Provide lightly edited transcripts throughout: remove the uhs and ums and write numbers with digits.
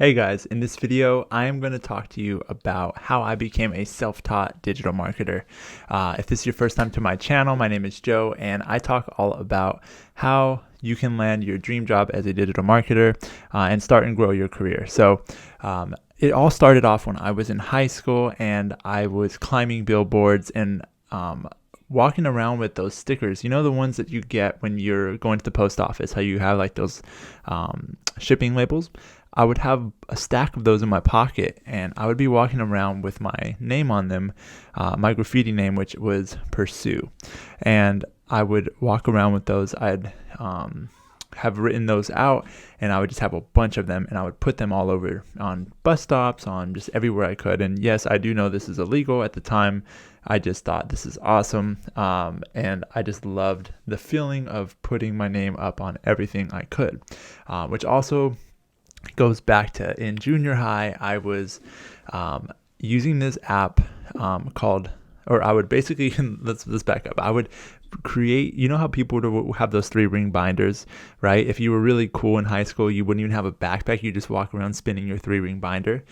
Hey guys, in this video, I am going to talk to you about how I became a self-taught digital marketer. If this is your first time to my channel, my name is Joe, and I talk all about how you can land your dream job as a digital marketer and start and grow your career. It all started off when I was in high school and I was climbing billboards and walking around with those stickers, the ones that you get when you're going to the post office, how you have like those shipping labels. I would have a stack of those in my pocket, and I would be walking around with my name on them, my graffiti name, which was Pursue. And I would walk around with those. I'd have written those out, and I would just have a bunch of them, and I would put them all over on bus stops, on just everywhere I could. And yes, I do know this is illegal. At the time, I just thought this is awesome, and I just loved the feeling of putting my name up on everything I could, which also goes back to in junior high. I was using this app called, or I would basically let's back up. I would create, how people would have those 3-ring binders, right? If you were really cool in high school, you wouldn't even have a backpack. You just walk around spinning your 3-ring binder.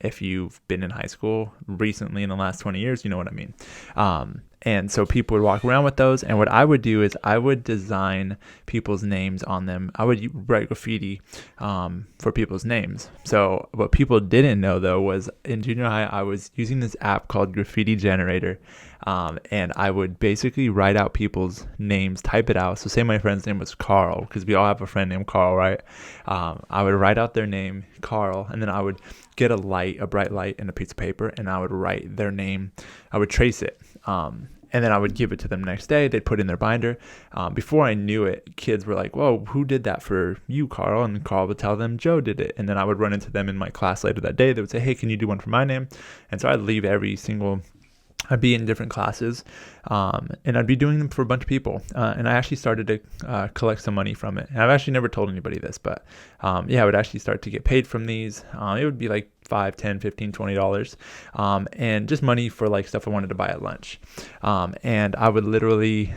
If you've been in high school recently in the last 20 years, you know what I mean. And so people would walk around with those. And what I would do is I would design people's names on them. I would write graffiti for people's names. So what people didn't know, though, was in junior high, I was using this app called Graffiti Generator. And I would basically write out people's names, type it out. So say my friend's name was Carl, because we all have a friend named Carl, right? I would write out their name, Carl, and then I would get a bright light and a piece of paper, and I would write their name. I would trace it. And then I would give it to them next day. They'd put it in their binder. Before I knew it, kids were like, whoa, who did that for you, Carl? And Carl would tell them, Joe did it. And then I would run into them in my class later that day. They would say, hey, can you do one for my name? And so I'd leave I'd be in different classes, and I'd be doing them for a bunch of people. And I actually started to collect some money from it. And I've actually never told anybody this, but I would actually start to get paid from these. It would be like $5, $10, $15, $20, and just money for like stuff I wanted to buy at lunch. And I would literally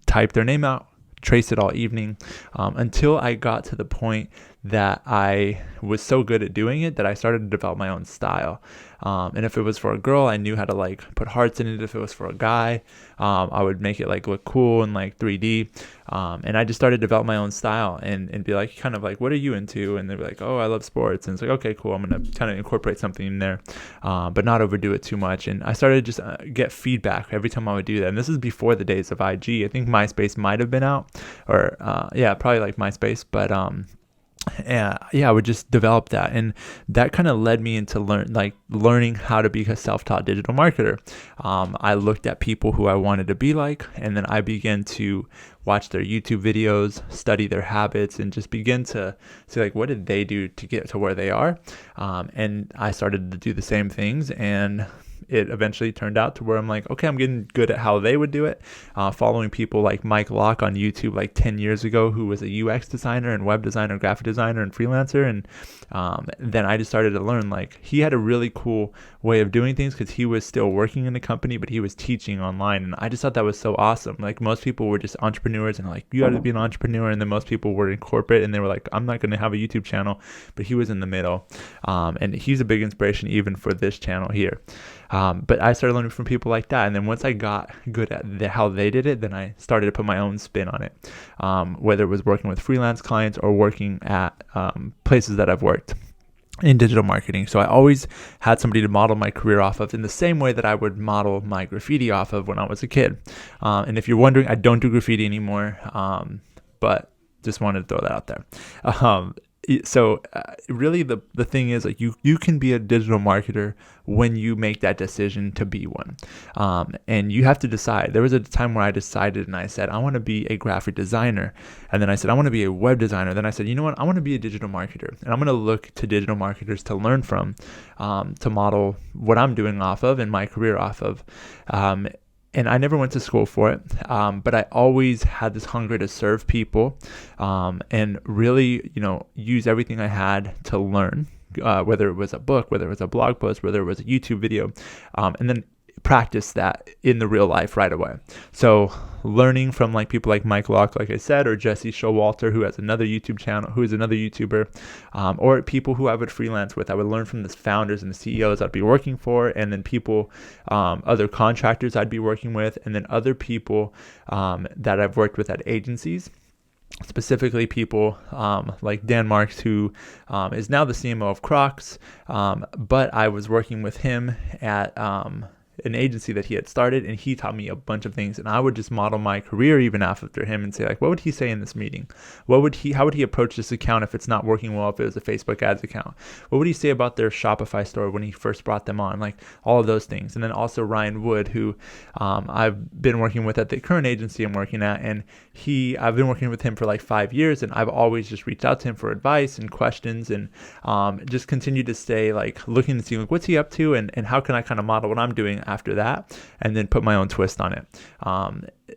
type their name out, trace it all evening, until I got to the point that I was so good at doing it that I started to develop my own style. And if it was for a girl, I knew how to like put hearts in it. If it was for a guy, I would make it like look cool in like 3D. And I just started to develop my own style and be like, kind of like, what are you into? And they'd be like, oh, I love sports. And it's like, okay, cool. I'm going to kind of incorporate something in there, but not overdo it too much. And I started to just get feedback every time I would do that. And this is before the days of IG. I think MySpace might have been out, or probably like MySpace, but I would just develop that, and that kind of led me into learning how to be a self-taught digital marketer. I looked at people who I wanted to be like, and then I began to watch their YouTube videos, study their habits, and just begin to see like, what did they do to get to where they are? And I started to do the same things, and it eventually turned out to where I'm like, okay, I'm getting good at how they would do it. Following people like Mike Locke on YouTube like 10 years ago, who was a UX designer and web designer, graphic designer, and freelancer. And then I just started to learn, like, he had a really cool way of doing things because he was still working in the company, but he was teaching online. And I just thought that was so awesome. Like, most people were just entrepreneurs and like, you got to be an entrepreneur. And then most people were in corporate and they were like, I'm not going to have a YouTube channel, but he was in the middle. And he's a big inspiration even for this channel here. But I started learning from people like that. And then once I got good at how they did it, then I started to put my own spin on it, whether it was working with freelance clients or working at places that I've worked in digital marketing. So I always had somebody to model my career off of in the same way that I would model my graffiti off of when I was a kid. And if you're wondering, I don't do graffiti anymore, but just wanted to throw that out there. So really the thing is, like, you can be a digital marketer when you make that decision to be one. And you have to decide. There was a time where I decided and I said, I want to be a graphic designer. And then I said, I want to be a web designer. Then I said, you know what? I want to be a digital marketer. And I'm going to look to digital marketers to learn from, to model what I'm doing off of and my career off of. And I never went to school for it, but I always had this hunger to serve people, and really, use everything I had to learn, whether it was a book, whether it was a blog post, whether it was a YouTube video. And then practice that in the real life right away. So learning from like people like Mike Locke, like I said, or Jesse Showalter, who has another YouTube channel, who is another YouTuber, or people who I would freelance with. I would learn from the founders and the CEOs I'd be working for, and then people, other contractors I'd be working with, and then other people that I've worked with at agencies. Specifically people like Dan Marks, who is now the CMO of Crocs, but I was working with him at an agency that he had started, and he taught me a bunch of things, and I would just model my career even after him and say, like, what would he say in this meeting? How would he approach this account if it's not working well, if it was a Facebook ads account? What would he say about their Shopify store when he first brought them on? Like all of those things. And then also Ryan Wood, who I've been working with at the current agency I'm working at, and I've been working with him for like 5 years, and I've always just reached out to him for advice and questions, and just continue to stay like looking to see like what's he up to, and how can I kind of model what I'm doing after that, and then put my own twist on it.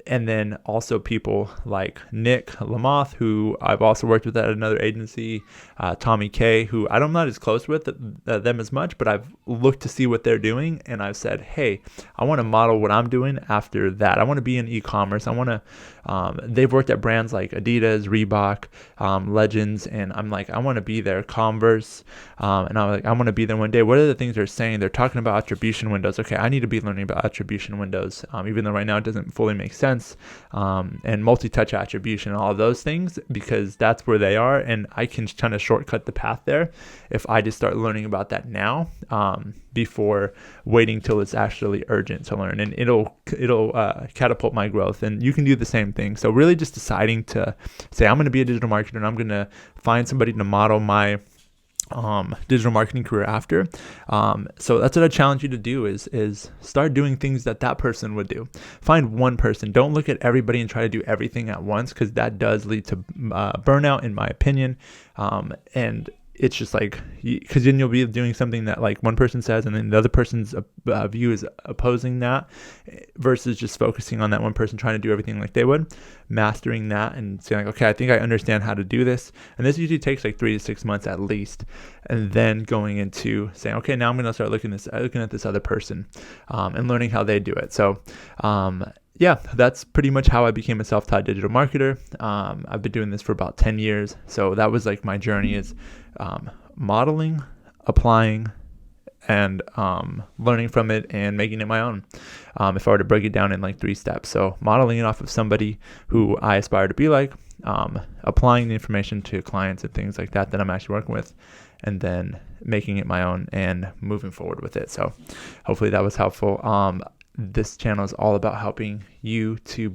And then also people like Nick Lamoth, who I've also worked with at another agency, Tommy K, who I'm not as close with them as much, but I've looked to see what they're doing, and I've said, hey, I want to model what I'm doing after that. I want to be in e-commerce. I want to, they've worked at brands like Adidas, Reebok, Legends, and I'm like, I want to be there, Converse, and I'm like, I want to be there one day. What are the things they're saying? They're talking about attribution windows. Okay, I need to be learning about attribution windows, even though right now it doesn't fully make sense, and multi-touch attribution and all of those things, because that's where they are, and I can kind of shortcut the path there if I just start learning about that now, before waiting till it's actually urgent to learn, and it'll catapult my growth. And you can do the same thing. So really just deciding to say, I'm going to be a digital marketer, and I'm going to find somebody to model my digital marketing career after. So that's what I challenge you to do, is start doing things that person would do. Find one person. Don't look at everybody and try to do everything at once, because that does lead to burnout, in my opinion. And it's just like, because then you'll be doing something that like one person says, and then the other person's view is opposing that, versus just focusing on that one person trying to do everything like they would, mastering that and saying like, okay, I think I understand how to do this. And this usually takes like 3 to 6 months at least. And then going into saying, okay, now I'm going to start looking at this other person, and learning how they do it. So, yeah, that's pretty much how I became a self-taught digital marketer. I've been doing this for about 10 years. So that was like my journey, is modeling, applying, and learning from it and making it my own. If I were to break it down in like 3 steps. So modeling it off of somebody who I aspire to be like, applying the information to clients and things like that I'm actually working with, and then making it my own and moving forward with it. So hopefully that was helpful. This channel is all about helping you to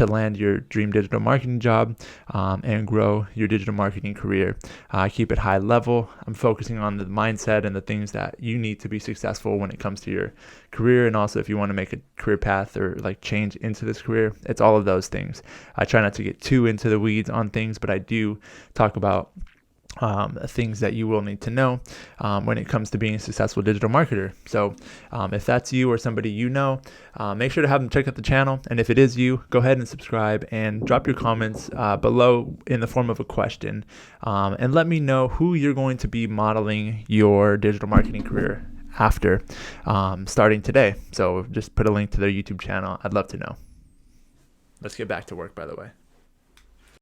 land your dream digital marketing job, and grow your digital marketing career. Keep it high level. I'm focusing on the mindset and the things that you need to be successful when it comes to your career. And also if you want to make a career path or like change into this career, it's all of those things. I try not to get too into the weeds on things, but I do talk about things that you will need to know when it comes to being a successful digital marketer. So if that's you or somebody you know, make sure to have them check out the channel. And if it is you, go ahead and subscribe and drop your comments below in the form of a question, and let me know who you're going to be modeling your digital marketing career after, starting today. So just put a link to their YouTube channel. I'd love to know. Let's get back to work, by the way.